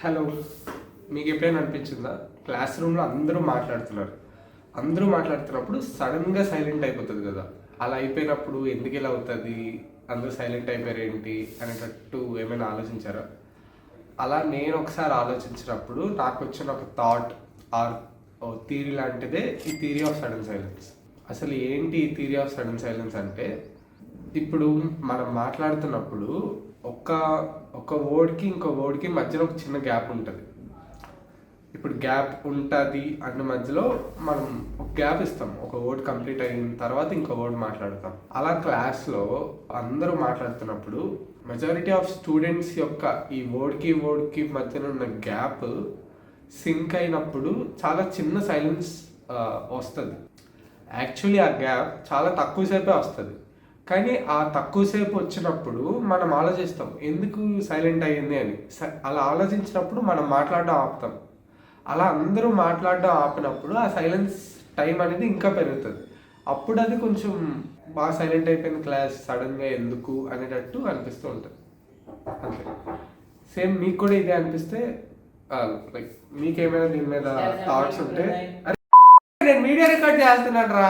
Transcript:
Hello, మీకు ఎప్పుడైనా అనిపించిందా క్లాస్ రూమ్లో అందరూ మాట్లాడుతున్నప్పుడు సడన్గా సైలెంట్ అయిపోతుంది కదా? అలా అయిపోయినప్పుడు ఎందుకు ఇలా అవుతుంది, అందరూ సైలెంట్ అయిపోయారు ఏంటి అనేటట్టు ఏమైనా ఆలోచించారా? అలా నేను ఒకసారి ఆలోచించినప్పుడు నాకు వచ్చిన ఒక థాట్ ఆర్ థియరీ లాంటిదే ఈ థియరీ ఆఫ్ సడన్ సైలెన్స్. అసలు ఏంటి ఈ థియరీ ఆఫ్ సడన్ సైలెన్స్ అంటే, ఇప్పుడు మనం మాట్లాడుతున్నప్పుడు ఒక ఒక వర్డ్కి ఇంకో వర్డ్కి మధ్యలో ఒక చిన్న గ్యాప్ ఉంటుంది. ఇప్పుడు గ్యాప్ ఉంటుంది అన్న మధ్యలో మనం ఒక గ్యాప్ ఇస్తాం. ఒక వర్డ్ కంప్లీట్ అయిన తర్వాత ఇంకో వర్డ్ మాట్లాడతాం. అలా క్లాస్లో అందరూ మాట్లాడుతున్నప్పుడు మెజారిటీ ఆఫ్ స్టూడెంట్స్ యొక్క ఈ వర్డ్కి మధ్యలో ఉన్న గ్యాప్ సింక్ అయినప్పుడు చాలా చిన్న సైలెన్స్ వస్తుంది. యాక్చువల్లీ ఆ గ్యాప్ చాలా తక్కువసేపే వస్తుంది, కానీ ఆ తక్కువసేపు వచ్చినప్పుడు మనం ఆలోచిస్తాం ఎందుకు సైలెంట్ అయ్యింది అని. అలా ఆలోచించినప్పుడు మనం మాట్లాడడం ఆపుతాం. అలా అందరూ మాట్లాడడం ఆపినప్పుడు ఆ సైలెన్స్ టైం అనేది ఇంకా పెరుగుతుంది. అప్పుడు అది కొంచెం బాగా సైలెంట్ అయిపోయిన క్లాస్ సడన్గా ఎందుకు అనేటట్టు అనిపిస్తూ ఉంటుంది. అంతే. సేమ్ మీకు కూడా ఇదే అనిపిస్తే లైక్ మీకేమైనా దీని మీద థాట్స్ ఉంటే, నేను వీడియో రికార్డ్ చేస్తున్నాను రా.